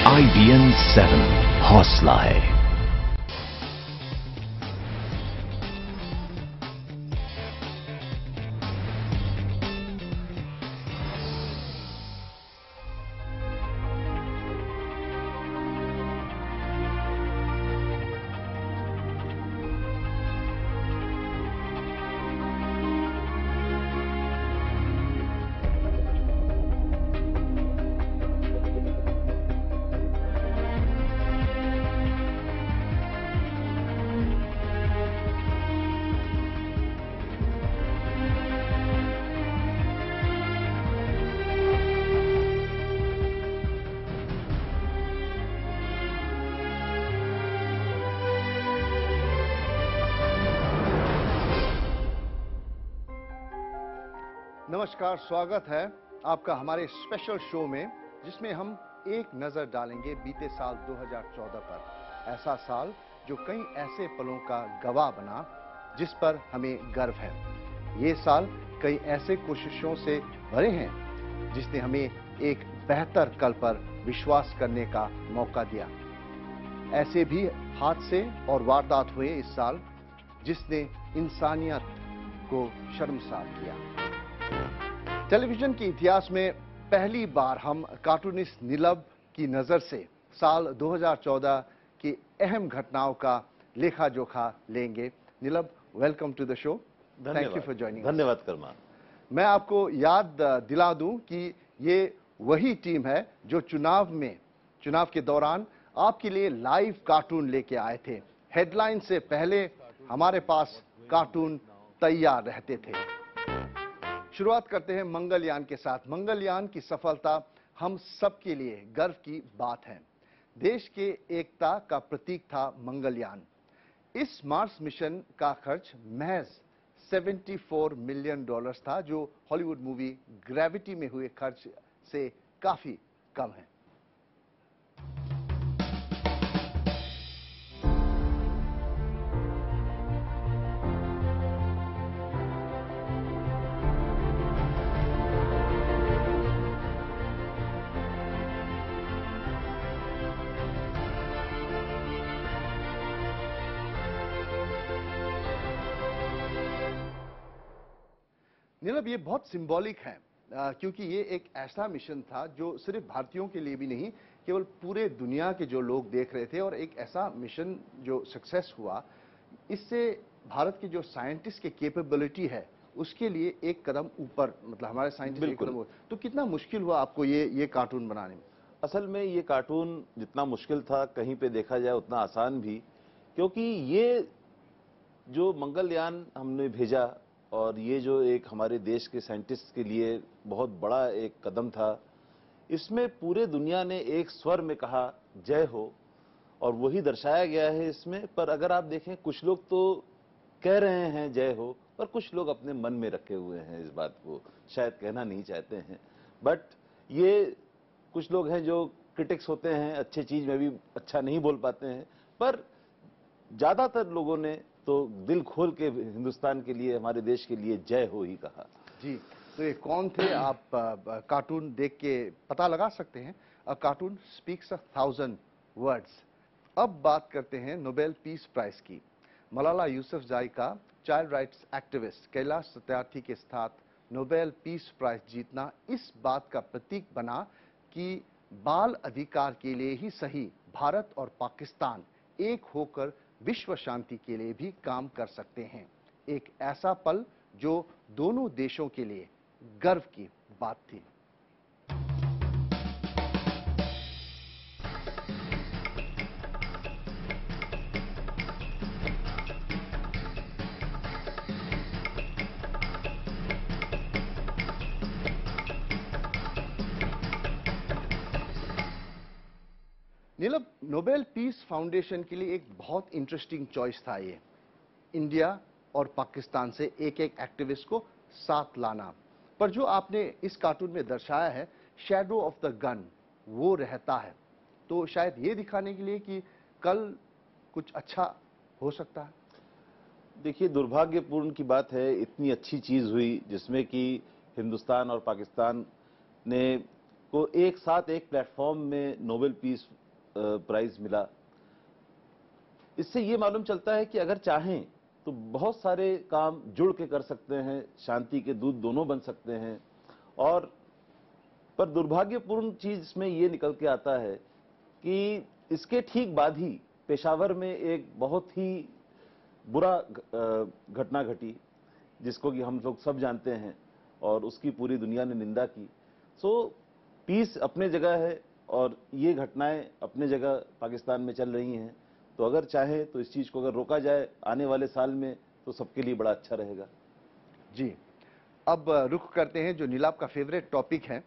IBN 7 हौसला है। नमस्कार, स्वागत है आपका हमारे स्पेशल शो में, जिसमें हम एक नजर डालेंगे बीते साल 2014 पर। ऐसा साल जो कई ऐसे पलों का गवाह बना जिस पर हमें गर्व है। ये साल कई ऐसे कोशिशों से भरे हैं जिसने हमें एक बेहतर कल पर विश्वास करने का मौका दिया। ऐसे भी हादसे और वारदात हुए इस साल जिसने इंसानियत को शर्मसार किया। टेलीविजन के इतिहास में पहली बार हम कार्टूनिस्ट नीलब की नजर से साल 2014 की अहम घटनाओं का लेखा जोखा लेंगे। Neelab, welcome to the show. Thank you for joining. धन्यवाद कर्मा। मैं आपको याद दिला दूं कि ये वही टीम है जो चुनाव के दौरान आपके लिए लाइव कार्टून लेके आए थे। हेडलाइन से पहले हमारे पास कार्टून तैयार रहते थे। शुरुआत करते हैं मंगलयान के साथ। मंगलयान की सफलता हम सबके लिए गर्व की बात है। देश के एकता का प्रतीक था मंगलयान। इस मार्स मिशन का खर्च महज $74 मिलियन था, जो हॉलीवुड मूवी ग्रेविटी में हुए खर्च से काफी कम है। नीलब, ये बहुत सिंबॉलिक है क्योंकि ये एक ऐसा मिशन था जो सिर्फ भारतीयों के लिए भी नहीं, केवल पूरे दुनिया के जो लोग देख रहे थे। और एक ऐसा मिशन जो सक्सेस हुआ, इससे भारत की जो साइंटिस्ट की कैपेबिलिटी है उसके लिए एक कदम ऊपर, मतलब हमारे साइंटिस्ट एक कदम। तो कितना मुश्किल हुआ आपको ये कार्टून बनाने में? असल में ये कार्टून जितना मुश्किल था, कहीं पे देखा जाए उतना आसान भी, क्योंकि ये जो मंगलयान हमने भेजा और ये जो एक हमारे देश के साइंटिस्ट के लिए बहुत बड़ा एक कदम था, इसमें पूरे दुनिया ने एक स्वर में कहा जय हो, और वही दर्शाया गया है इसमें। पर अगर आप देखें, कुछ लोग तो कह रहे हैं जय हो, पर कुछ लोग अपने मन में रखे हुए हैं इस बात को, शायद कहना नहीं चाहते हैं। बट ये कुछ लोग हैं जो क्रिटिक्स होते हैं, अच्छी चीज में भी अच्छा नहीं बोल पाते हैं, पर ज्यादातर लोगों ने तो दिल खोल के हिंदुस्तान के लिए, हमारे देश के लिए जय हो ही कहा। जी, तो ये कौन थे? आप कार्टून देख के पता लगा सकते हैं। अ कार्टून स्पीक्स 1,000 वर्ड्स। अब बात करते हैं नोबेल पीस प्राइज की। मलाला यूसुफजाई का child rights activist Kailash Satyarthi के साथ नोबेल पीस प्राइज जीतना इस बात का प्रतीक बना कि बाल अधिकार के लिए ही सही, भारत और पाकिस्तान एक होकर विश्व शांति के लिए भी काम कर सकते हैं। एक ऐसा पल जो दोनों देशों के लिए गर्व की बात थी। नीलम, नोबेल पीस फाउंडेशन के लिए एक बहुत इंटरेस्टिंग चॉइस था ये। इंडिया और पाकिस्तान से एक एक एक्टिविस्ट को साथ लाना। पर जो आपने इस कार्टून में दर्शाया है, शैडो ऑफ द गन, वो रहता है। तो शायद ये दिखाने के लिए कि कल कुछ अच्छा हो सकता है। देखिए, दुर्भाग्यपूर्ण की बात है, इतनी अच्छी चीज हुई जिसमें कि हिंदुस्तान और पाकिस्तान ने को एक साथ एक प्लेटफॉर्म में नोबेल पीस प्राइज मिला। इससे ये मालूम चलता है कि अगर चाहें तो बहुत सारे काम जुड़ के कर सकते हैं, शांति के दूत दोनों बन सकते हैं। और पर दुर्भाग्यपूर्ण चीज इसमें ये निकल के आता है कि इसके ठीक बाद ही पेशावर में एक बहुत ही बुरा घटना घटी, जिसको कि हम लोग सब जानते हैं और उसकी पूरी दुनिया ने निंदा की। सो पीस अपने जगह है और ये घटनाएं अपने जगह पाकिस्तान में चल रही हैं। तो अगर चाहे तो इस चीज को अगर रोका जाए आने वाले साल में तो सबके लिए बड़ा अच्छा रहेगा। जी, अब रुख करते हैं जो नीलाब का फेवरेट टॉपिक है।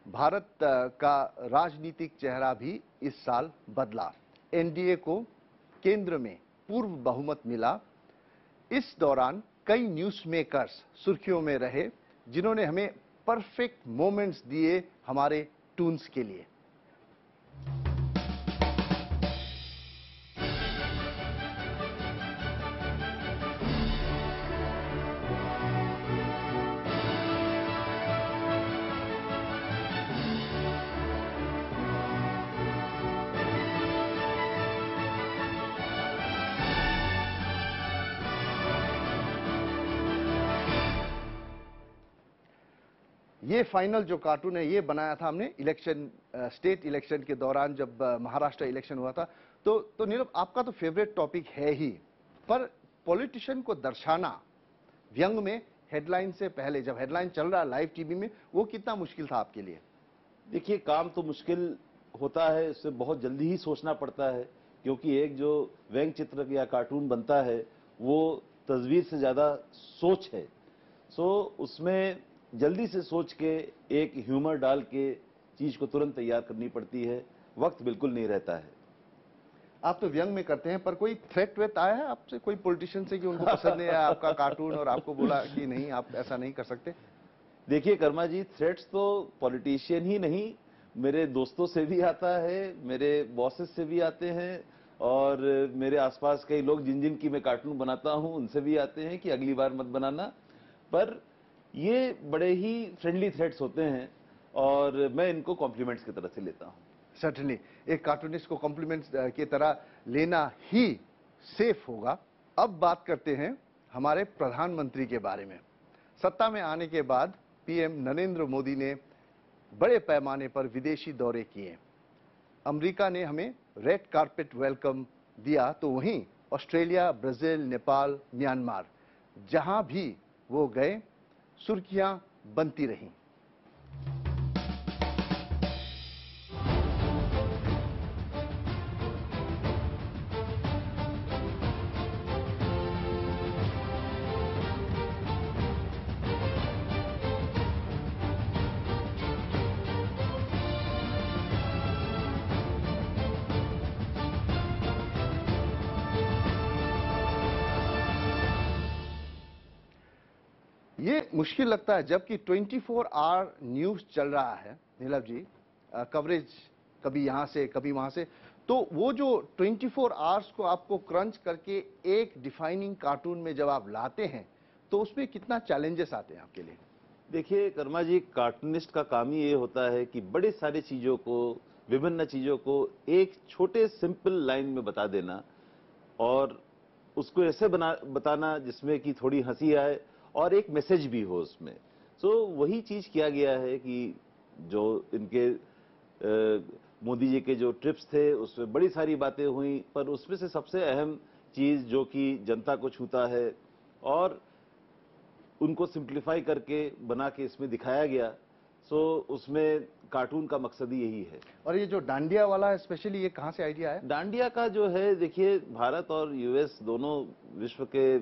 भारत का राजनीतिक चेहरा भी इस साल बदला। एनडीए को केंद्र में पूर्व बहुमत मिला। इस दौरान कई न्यूज मेकर्स सुर्खियों में रहे, जिन्होंने हमें परफेक्ट मोमेंट्स दिए हमारे टून्स के लिए। ये फाइनल जो कार्टून है ये बनाया था हमने इलेक्शन, स्टेट इलेक्शन के दौरान, जब महाराष्ट्र इलेक्शन हुआ था। तो नीरव, आपका तो फेवरेट टॉपिक है ही, पर पॉलिटिशियन को दर्शाना व्यंग में हेडलाइन से पहले, जब हेडलाइन चल रहा है लाइव टीवी में, वो कितना मुश्किल था आपके लिए? देखिए, काम तो मुश्किल होता है, इससे बहुत जल्दी ही सोचना पड़ता है, क्योंकि एक जो व्यंग चित्र या कार्टून बनता है वो तस्वीर से ज्यादा सोच है। सो उसमें जल्दी से सोच के एक ह्यूमर डाल के चीज को तुरंत तैयार करनी पड़ती है, वक्त बिल्कुल नहीं रहता है। आप तो व्यंग में करते हैं, पर कोई थ्रेट वेट आया है आपसे कोई पॉलिटिशियन से कि उनको पसंद नहीं आया आपका कार्टून और आपको बोला कि नहीं आप ऐसा नहीं कर सकते? देखिए कर्मा जी, थ्रेट्स तो पॉलिटिशियन ही नहीं, मेरे दोस्तों से भी आता है, मेरे बॉसेस से भी आते हैं, और मेरे आसपास कई लोग जिन जिन की मैं कार्टून बनाता हूं उनसे भी आते हैं कि अगली बार मत बनाना। पर ये बड़े ही फ्रेंडली थ्रेट्स होते हैं और मैं इनको कॉम्प्लीमेंट्स की तरह से लेता हूं। सर्टनली, एक कार्टूनिस्ट को कॉम्प्लीमेंट्स की तरह लेना ही सेफ होगा। अब बात करते हैं हमारे प्रधानमंत्री के बारे में। सत्ता में आने के बाद पीएम नरेंद्र मोदी ने बड़े पैमाने पर विदेशी दौरे किए। अमेरिका ने हमें रेड कार्पेट वेलकम दिया, तो वहीं ऑस्ट्रेलिया, ब्राजील, नेपाल, म्यांमार, जहां भी वो गए सुर्खियां बनती रहीं। ये मुश्किल लगता है जबकि 24 आवर न्यूज चल रहा है नीलव जी, कवरेज कभी यहां से कभी वहां से, तो वो जो 24 आवर्स को आपको क्रंच करके एक डिफाइनिंग कार्टून में जब आप लाते हैं तो उसमें कितना चैलेंजेस आते हैं आपके लिए? देखिए कर्मा जी, कार्टूनिस्ट का काम ही ये होता है कि बड़े सारी चीजों को, विभिन्न चीजों को एक छोटे सिंपल लाइन में बता देना और उसको ऐसे बताना जिसमें कि थोड़ी हंसी आए और एक मैसेज भी हो उसमें। सो वही चीज किया गया है कि जो इनके मोदी जी के जो ट्रिप्स थे उसमें बड़ी सारी बातें हुई, पर उसमें से सबसे अहम चीज जो कि जनता को छूता है और उनको सिंप्लीफाई करके बना के इसमें दिखाया गया, सो उसमें कार्टून का मकसद ही यही है। और ये जो डांडिया वाला है स्पेशली, ये कहां से आइडिया आया? डांडिया का जो है, देखिए भारत और यूएस दोनों विश्व के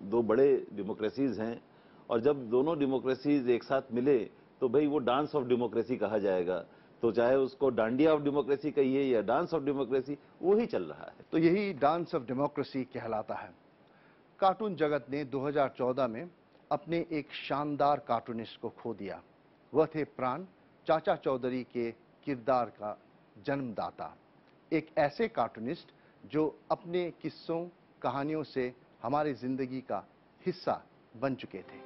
दो बड़े डेमोक्रेसीज हैं, और जब दोनों डेमोक्रेसीज एक साथ मिले तो भाई वो डांस ऑफ डेमोक्रेसी कहा जाएगा। तो चाहे उसको डांडिया ऑफ डेमोक्रेसी कहिए या डांस ऑफ डेमोक्रेसी, वो ही चल रहा है। तो यही डांस ऑफ डेमोक्रेसी कहलाता है। कार्टून जगत ने 2014 में अपने एक शानदार कार्टूनिस्ट को खो दिया। वह थे प्राण चाचा चौधरी के किरदार का जन्मदाता, एक ऐसे कार्टूनिस्ट जो अपने किस्सों, कहानियों से हमारी जिंदगी का हिस्सा बन चुके थे।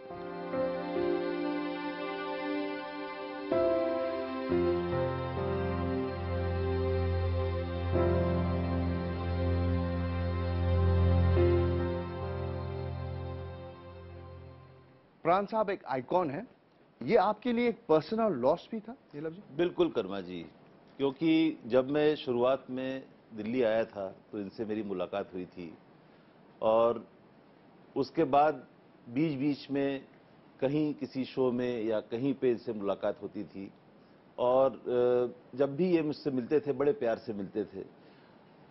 प्राण साहब एक आइकॉन है, ये आपके लिए एक पर्सनल लॉस भी था नीलम जी? बिल्कुल कर्मा जी, क्योंकि जब मैं शुरुआत में दिल्ली आया था तो इनसे मेरी मुलाकात हुई थी और उसके बाद बीच बीच में कहीं किसी शो में या कहीं पे इनसे मुलाकात होती थी और जब भी ये मुझसे मिलते थे बड़े प्यार से मिलते थे।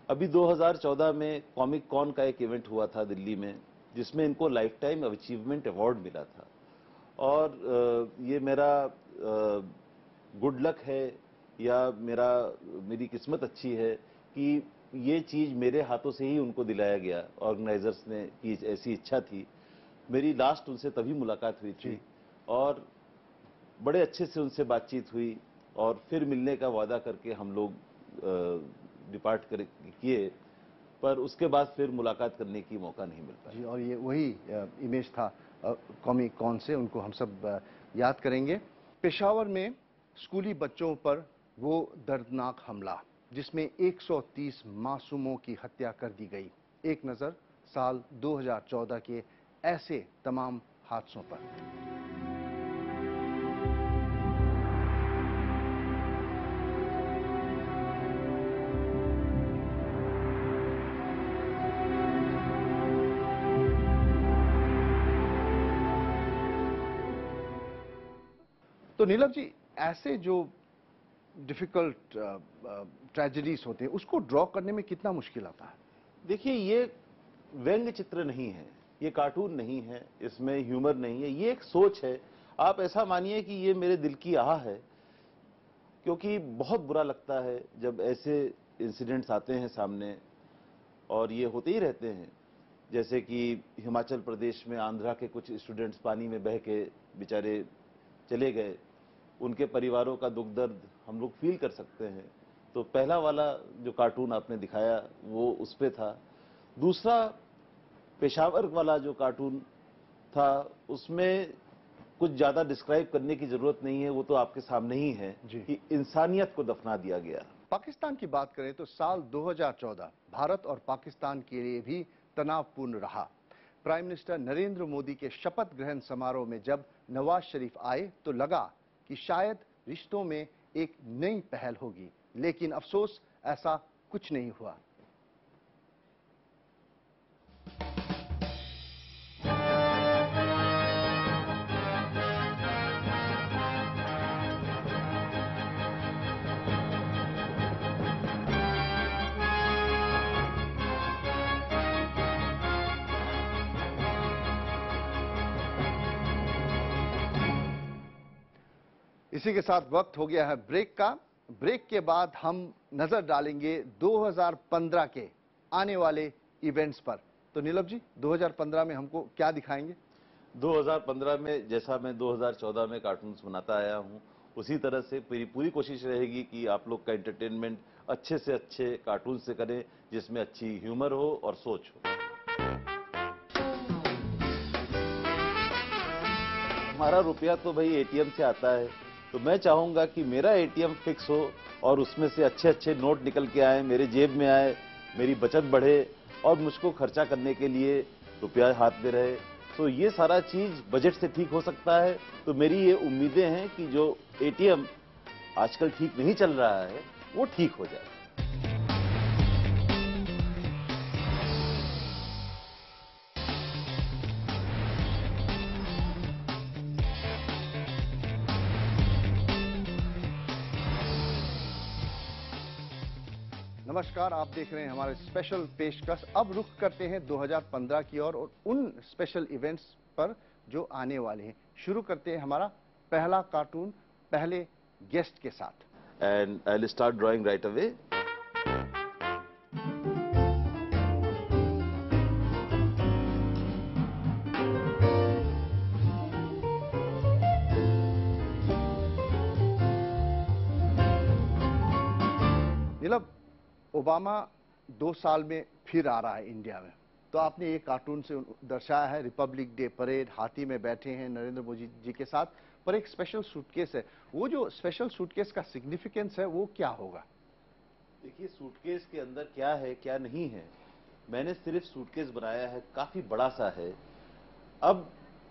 अभी 2014 में कॉमिक कॉन का एक इवेंट हुआ था दिल्ली में, जिसमें इनको लाइफ टाइम अचीवमेंट अवार्ड मिला था और ये मेरा गुड लक है या मेरी किस्मत अच्छी है कि ये चीज़ मेरे हाथों से ही उनको दिलाया गया। ऑर्गेनाइजर्स ने की ऐसी इच्छा थी। मेरी लास्ट उनसे तभी मुलाकात हुई थी और बड़े अच्छे से उनसे बातचीत हुई और फिर मिलने का वादा करके हम लोग डिपार्ट किए, पर उसके बाद फिर मुलाकात करने की मौका नहीं मिल पाया। जी, और ये वही इमेज था कॉमिक कॉन से, उनको हम सब याद करेंगे। पेशावर में स्कूली बच्चों पर वो दर्दनाक हमला जिसमें 130 मासूमों की हत्या कर दी गई। एक नज़र साल 2014 के ऐसे तमाम हादसों पर। तो नीलम जी, ऐसे जो डिफिकल्ट ट्रेजेडीज होते हैं उसको ड्रॉ करने में कितना मुश्किल आता है? देखिए, ये व्यंग्य चित्र नहीं है, ये कार्टून नहीं है, इसमें ह्यूमर नहीं है, ये एक सोच है। आप ऐसा मानिए कि ये मेरे दिल की आह है, क्योंकि बहुत बुरा लगता है जब ऐसे इंसिडेंट्स आते हैं सामने और ये होते ही रहते हैं। जैसे कि हिमाचल प्रदेश में आंध्रा के कुछ स्टूडेंट्स पानी में बह के बेचारे चले गए, उनके परिवारों का दुख दर्द हम लोग फील कर सकते हैं। तो पहला वाला जो कार्टून आपने दिखाया वो उस पे था। दूसरा पेशावर वाला जो कार्टून था उसमें कुछ ज़्यादा डिस्क्राइब करने की ज़रूरत नहीं है, वो तो आपके सामने ही है कि इंसानियत को दफना दिया गया। पाकिस्तान की बात करें तो साल 2014 भारत और पाकिस्तान के लिए भी तनावपूर्ण रहा। प्राइम मिनिस्टर नरेंद्र मोदी के शपथ ग्रहण समारोह में जब नवाज शरीफ आए तो लगा कि शायद रिश्तों में एक नई पहल होगी, लेकिन अफसोस ऐसा कुछ नहीं हुआ। इसी के साथ वक्त हो गया है ब्रेक का। ब्रेक के बाद हम नजर डालेंगे 2015 के आने वाले इवेंट्स पर। तो नीलम जी, 2015 में हमको क्या दिखाएंगे? 2015 में जैसा मैं 2014 में कार्टून्स बनाता आया हूं, उसी तरह से मेरी पूरी कोशिश रहेगी कि आप लोग का एंटरटेनमेंट अच्छे से अच्छे कार्टून से करें, जिसमें अच्छी ह्यूमर हो और सोच हो। हमारा रुपया तो भाई एटीएम से आता है, तो मैं चाहूंगा कि मेरा एटीएम फिक्स हो और उसमें से अच्छे अच्छे नोट निकल के आए, मेरे जेब में आए, मेरी बचत बढ़े और मुझको खर्चा करने के लिए रुपया हाथ में रहे। तो ये सारा चीज बजट से ठीक हो सकता है। तो मेरी ये उम्मीदें हैं कि जो एटीएम आजकल ठीक नहीं चल रहा है वो ठीक हो जाए। नमस्कार, आप देख रहे हैं हमारे स्पेशल पेशकश। अब रुख करते हैं 2015 की ओर और उन स्पेशल इवेंट्स पर जो आने वाले हैं। शुरू करते हैं हमारा पहला कार्टून पहले गेस्ट के साथ। And I will start drawing right away. Neelam, Obama 2 साल में फिर आ रहा है इंडिया में, तो आपने ये कार्टून से दर्शाया है रिपब्लिक डे परेड, हाथी में बैठे हैं नरेंद्र मोदी जी के साथ, पर एक स्पेशल सूटकेस है। वो जो स्पेशल सूटकेस का सिग्निफिकेंस है वो क्या होगा? देखिए, सूटकेस के अंदर क्या है क्या नहीं है, मैंने सिर्फ सूटकेस बनाया है, काफी बड़ा सा है। अब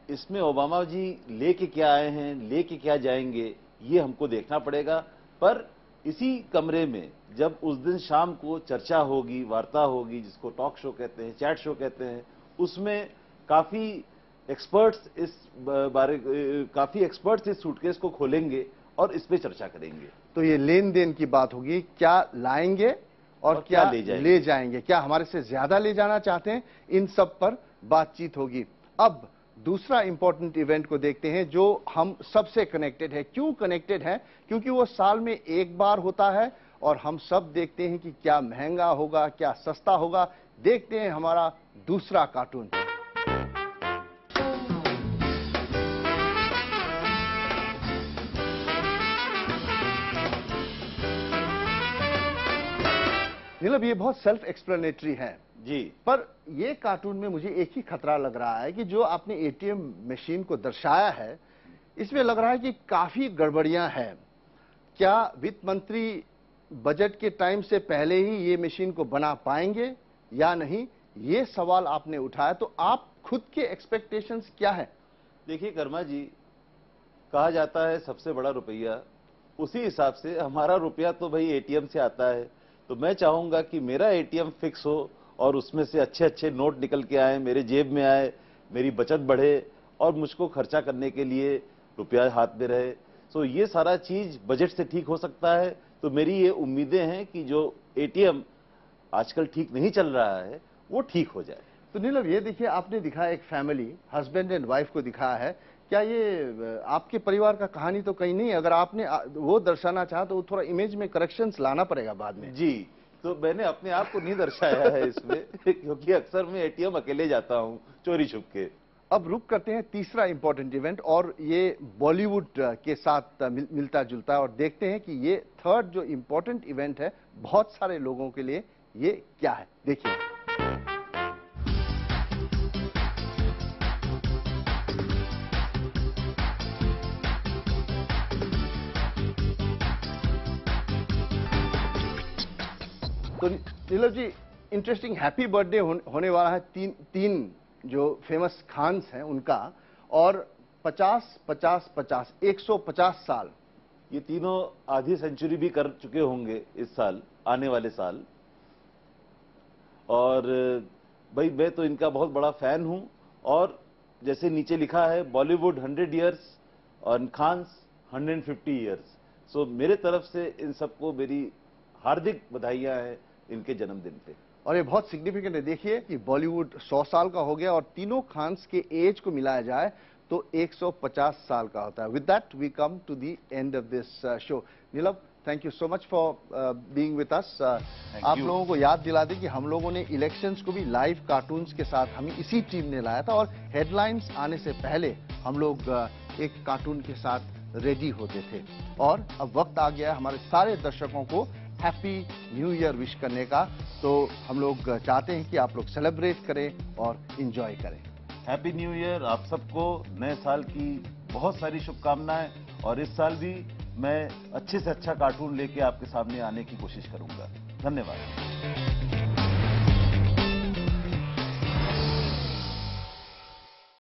इसमें ओबामा जी लेके क्या आए हैं, लेके क्या जाएंगे, ये हमको देखना पड़ेगा। पर इसी कमरे में जब उस दिन शाम को चर्चा होगी, वार्ता होगी, जिसको टॉक शो कहते हैं, चैट शो कहते हैं, उसमें काफी एक्सपर्ट्स इस सूटकेस को खोलेंगे और इस पे चर्चा करेंगे। तो ये लेन देन की बात होगी, क्या लाएंगे और क्या ले जाएंगे, क्या हमारे से ज्यादा ले जाना चाहते हैं, इन सब पर बातचीत होगी। अब दूसरा इंपॉर्टेंट इवेंट को देखते हैं जो हम सबसे कनेक्टेड है। क्यों कनेक्टेड है? क्योंकि वो साल में एक बार होता है और हम सब देखते हैं कि क्या महंगा होगा, क्या सस्ता होगा। देखते हैं हमारा दूसरा कार्टून। नीलम, ये बहुत सेल्फ एक्सप्लेनेटरी है जी, पर ये कार्टून में मुझे एक ही खतरा लग रहा है कि जो आपने एटीएम मशीन को दर्शाया है, इसमें लग रहा है कि काफी गड़बड़ियां हैं। क्या वित्त मंत्री बजट के टाइम से पहले ही ये मशीन को बना पाएंगे या नहीं, ये सवाल आपने उठाया। तो आप खुद के एक्सपेक्टेशंस क्या है? देखिए कर्मा जी, कहा जाता है सबसे बड़ा रुपया, उसी हिसाब से हमारा रुपया तो भाई एटीएम से आता है। तो मैं चाहूंगा कि मेरा एटीएम फिक्स हो और उसमें से अच्छे अच्छे नोट निकल के आए, मेरे जेब में आए, मेरी बचत बढ़े और मुझको खर्चा करने के लिए रुपया हाथ में रहे। तो ये सारा चीज बजट से ठीक हो सकता है। तो मेरी ये उम्मीदें हैं कि जो एटीएम आजकल ठीक नहीं चल रहा है वो ठीक हो जाए। तो नीलम, ये देखिए, आपने दिखाया एक फैमिली, हस्बैंड एंड वाइफ को दिखाया है। क्या ये आपके परिवार का कहानी तो कहीं नहीं? अगर आपने वो दर्शाना चाहा तो थोड़ा इमेज में करेक्शंस लाना पड़ेगा बाद में। जी, तो मैंने अपने आप को नहीं दर्शाया है इसमें क्योंकि अक्सर मैं एटीएम अकेले जाता हूं चोरी छुप के। अब रुक करते हैं तीसरा इंपॉर्टेंट इवेंट, और ये बॉलीवुड के साथ मिलता जुलता है, और देखते हैं कि ये थर्ड जो इंपॉर्टेंट इवेंट है बहुत सारे लोगों के लिए, ये क्या है। देखिए, तो Neelam ji, interesting happy birthday होने वाला है तीन जो फेमस खान्स हैं उनका, और 150 साल। ये तीनों आधी सेंचुरी भी कर चुके होंगे इस साल, आने वाले साल। और भाई मैं तो इनका बहुत बड़ा फैन हूं। और जैसे नीचे लिखा है, बॉलीवुड 100 ईयर्स और खान्स 150 ईयर्स। सो मेरे तरफ से इन सबको मेरी हार्दिक बधाइयां हैं इनके जन्मदिन पे। और ये बहुत सिग्निफिकेंट है। देखिए कि बॉलीवुड 100 साल का हो गया और तीनों खान्स के एज को मिलाया जाए तो 150 साल का होता है। With that we come to the end of this show. Neelam, thank you so much for being with us. आप लोगों को याद दिला दें कि हम लोगों ने इलेक्शंस को भी लाइव कार्टून्स के साथ हमें इसी टीम ने लाया था, और हेडलाइंस आने से पहले हम लोग एक कार्टून के साथ रेडी होते थे। और अब वक्त आ गया है हमारे सारे दर्शकों को हैप्पी न्यू ईयर विश करने का। तो हम लोग चाहते हैं कि आप लोग सेलिब्रेट करें और एंजॉय करें। हैप्पी न्यू ईयर आप सबको, नए साल की बहुत सारी शुभकामनाएं। और इस साल भी मैं अच्छे से अच्छा कार्टून लेके आपके सामने आने की कोशिश करूंगा। धन्यवाद।